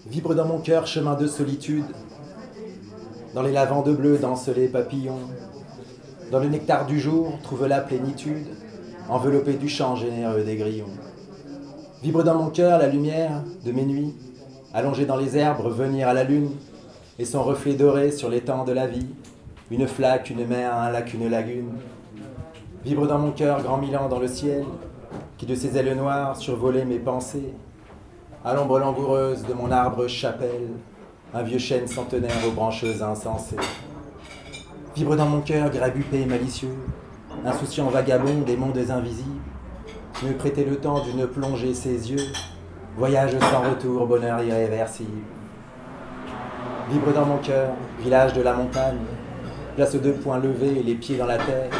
Vibre dans mon cœur chemin de solitude. Dans les lavandes bleues dansent les papillons. Dans le nectar du jour trouve la plénitude, enveloppée du chant généreux des grillons. Vibre dans mon cœur la lumière de mes nuits, allongée dans les herbes revenir à la lune, et son reflet doré sur l'étang de la vie, une flaque, une mer, un lac, une lagune. Vibre dans mon cœur grand Milan dans le ciel, qui de ses ailes noires survolait mes pensées, à l'ombre langoureuse de mon arbre chapelle, un vieux chêne centenaire aux branches insensées. Vibre dans mon cœur grabupé et malicieux, insouciant vagabond des mondes invisibles, qui me prêtait le temps d'une plongée ses yeux, voyage sans retour, bonheur irréversible. Vibre dans mon cœur, village de la montagne, place aux 2 poings levés et les pieds dans la terre,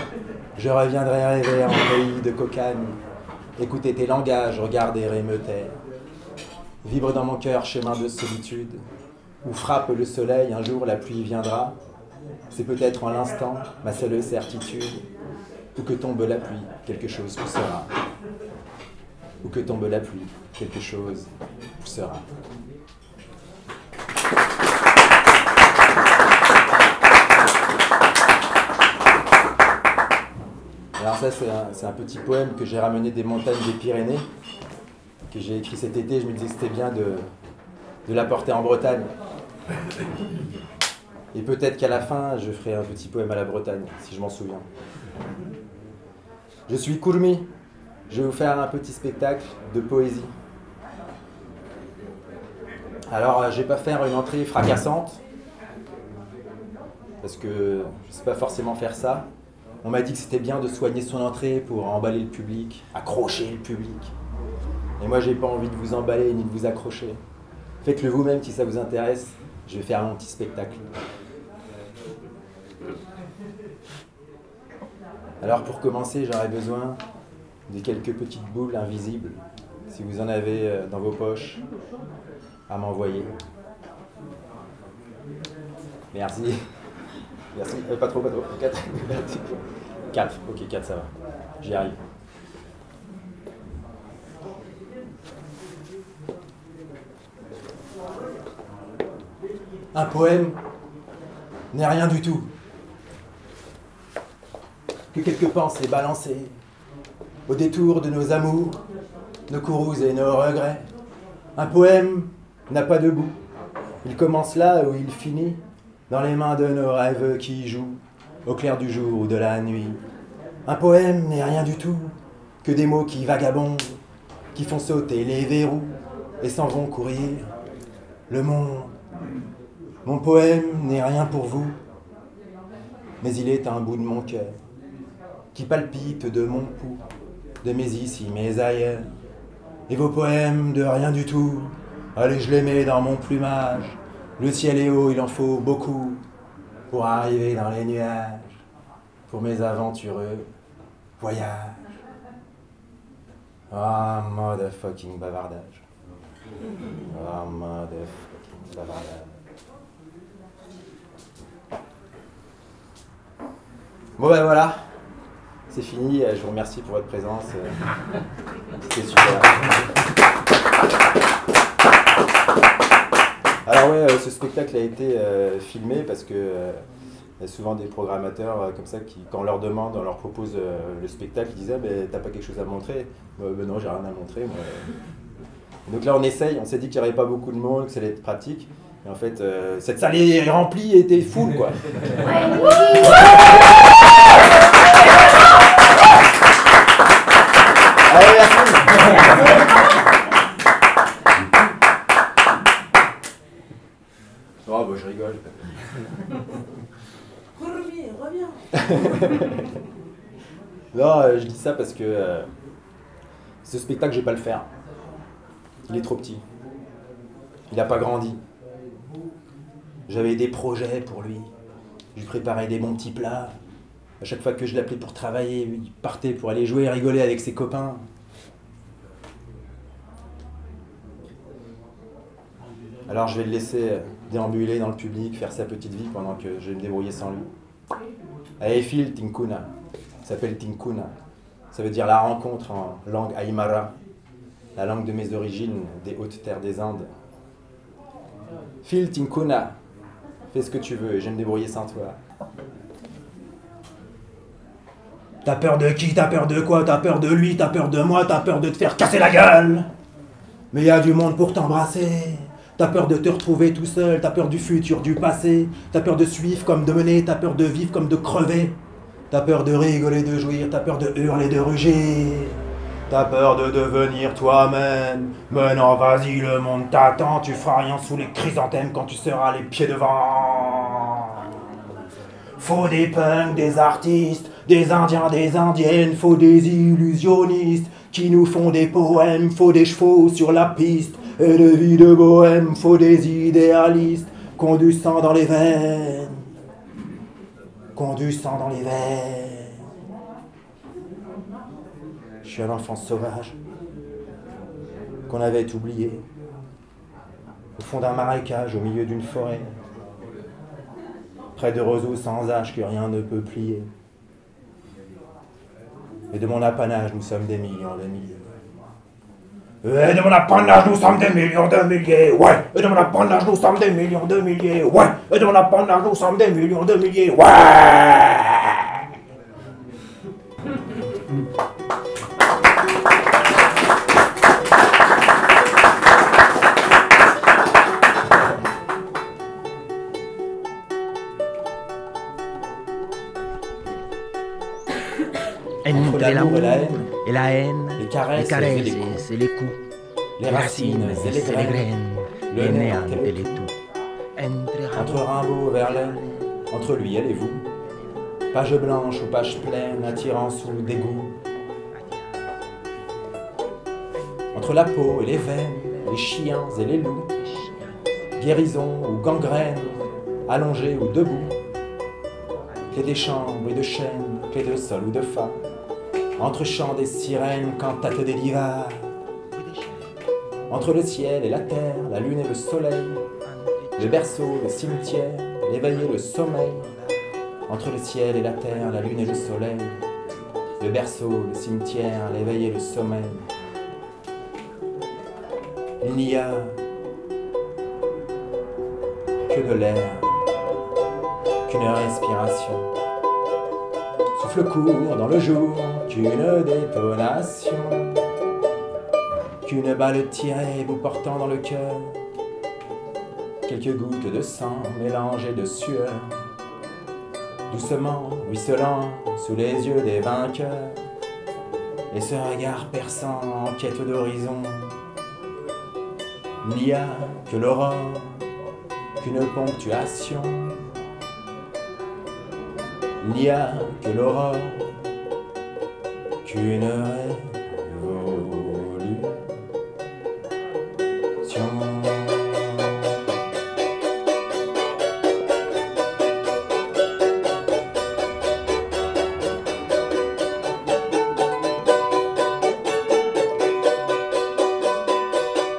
je reviendrai rêver en pays de cocagne, écouter tes langages, regarder et me taire. Vibre dans mon cœur chemin de solitude, où frappe le soleil, un jour la pluie viendra, c'est peut-être en l'instant ma seule certitude, où que tombe la pluie, quelque chose poussera. Où que tombe la pluie, quelque chose poussera. Alors ça, c'est un petit poème que j'ai ramené des montagnes des Pyrénées, que j'ai écrit cet été. Je me disais que c'était bien de l'apporter en Bretagne. Et peut-être qu'à la fin, je ferai un petit poème à la Bretagne, si je m'en souviens. Je suis Kourmi. Je vais vous faire un petit spectacle de poésie. Alors, je ne vais pas faire une entrée fracassante, parce que je ne sais pas forcément faire ça. On m'a dit que c'était bien de soigner son entrée pour emballer le public, accrocher le public. Et moi, j'ai pas envie de vous emballer ni de vous accrocher. Faites-le vous-même si ça vous intéresse. Je vais faire mon petit spectacle. Alors pour commencer, j'aurais besoin de quelques petites boules invisibles, si vous en avez dans vos poches, à m'envoyer. Merci. Merci. Pas trop, pas trop. 4. 4. Ok, 4, ça va. J'y arrive. Un poème n'est rien du tout. Que quelques pensées balancées au détour de nos amours, nos courroux et nos regrets. Un poème n'a pas de bout. Il commence là où il finit, dans les mains de nos rêves qui jouent au clair du jour ou de la nuit. Un poème n'est rien du tout, que des mots qui vagabondent, qui font sauter les verrous et s'en vont courir le monde. Mon poème n'est rien pour vous, mais il est un bout de mon cœur, qui palpite de mon pouls, de mes ici, mes ailleurs. Et vos poèmes de rien du tout, allez, je les mets dans mon plumage. Le ciel est haut, il en faut beaucoup pour arriver dans les nuages, pour mes aventureux voyages. Ah, motherfucking bavardage. Ah, motherfucking bavardage. Bon ben voilà, c'est fini, je vous remercie pour votre présence, c'était super. Alors ouais, ce spectacle a été filmé parce que y a souvent des programmateurs comme ça qui, quand on leur demande, on leur propose le spectacle, ils disent ah, ben t'as pas quelque chose à montrer? Ben non, j'ai rien à montrer. Moi. Donc là on essaye, on s'est dit qu'il n'y aurait pas beaucoup de monde, que ça allait être pratique. Et en fait, cette salle est remplie et était full quoi. Allez, merci. Oh, bah, je rigole. Reviens. Non, je dis ça parce que ce spectacle, je vais pas le faire. Il est trop petit. Il n'a pas grandi. J'avais des projets pour lui. Je lui préparais des bons petits plats. À chaque fois que je l'appelais pour travailler, il partait pour aller jouer et rigoler avec ses copains. Alors je vais le laisser déambuler dans le public, faire sa petite vie pendant que je vais me débrouiller sans lui. Aefil Tinkuna, ça s'appelle Tinkuna. Ça veut dire la rencontre en langue aymara, la langue de mes origines, des hautes terres des Indes. Phil Tinkuna, fais ce que tu veux et je vais me débrouiller sans toi. T'as peur de qui? T'as peur de quoi? T'as peur de lui? T'as peur de moi? T'as peur de te faire casser la gueule? Mais y a du monde pour t'embrasser. T'as peur de te retrouver tout seul. T'as peur du futur, du passé. T'as peur de suivre comme de mener. T'as peur de vivre comme de crever. T'as peur de rigoler, de jouir. T'as peur de hurler, de rugir. T'as peur de devenir toi-même. Mais non, vas-y, le monde t'attend. Tu feras rien sous les chrysanthèmes quand tu seras les pieds devant. Faut des punks, des artistes, des indiens, des indiennes. Faut des illusionnistes qui nous font des poèmes. Faut des chevaux sur la piste et des vies de bohème. Faut des idéalistes qu'ont du sang dans les veines. Qu'ont du sang dans les veines. Je suis un enfant sauvage qu'on avait oublié au fond d'un marécage, au milieu d'une forêt, près de roseaux sans âge que rien ne peut plier. Et de mon apanage, nous sommes des millions de milliers. Et de mon apanage, nous sommes des millions de milliers. Ouais. Et de mon apanage, nous sommes des millions de milliers. Ouais. Et de mon apanage, nous sommes des millions de milliers. Ouais. Entre l'amour et la haine, les caresses et les coups, les racines et les graines, le néant et les tout. Entre Rimbaud et Verlaine, entre lui et les vous, page blanche ou page pleine, attirant sous dégoût. Entre la peau et les veines, les chiens et les loups, guérison ou gangrène, allongé ou debout, clé des chambres et de chêne, clé de sol ou de fa, entre chants des sirènes, cantates des divas, entre le ciel et la terre, la lune et le soleil, le berceau, le cimetière, l'éveil et le sommeil, entre le ciel et la terre, la lune et le soleil, le berceau, le cimetière, l'éveil et le sommeil. Il n'y a que de l'air, qu'une respiration, souffle court dans le jour, qu'une détonation, qu'une balle tirée vous portant dans le cœur, quelques gouttes de sang mélangées de sueur, doucement ruisselant sous les yeux des vainqueurs, et ce regard perçant en quête d'horizon. Il n'y a que l'aurore, qu'une ponctuation. Il n'y a que l'aurore, qu'une révolution.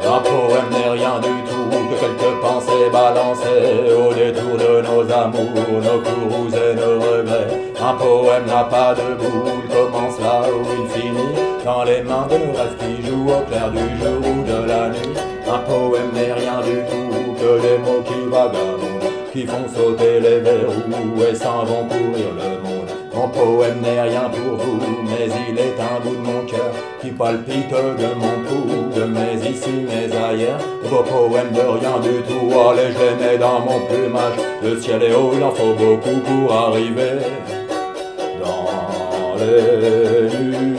Un poème n'est rien du tout que quelques pensées balancées au détour de nos amours, nos courroux et nos regrets. Un poème n'a pas de bout, il commence là où il finit, dans les mains de nos rêves qui jouent au clair du jour ou de la nuit. Un poème n'est rien du tout que des mots qui vagabondent, qui font sauter les verrous et s'en vont courir le monde. Mon poème n'est rien pour vous, mais il est un bout de mon cœur qui palpite de mon pouls, de mes ici, mes ailleurs. Vos poèmes de rien du tout, allez, je les mets dans mon plumage. Le ciel est haut, il en faut beaucoup pour arriver dans les nuages.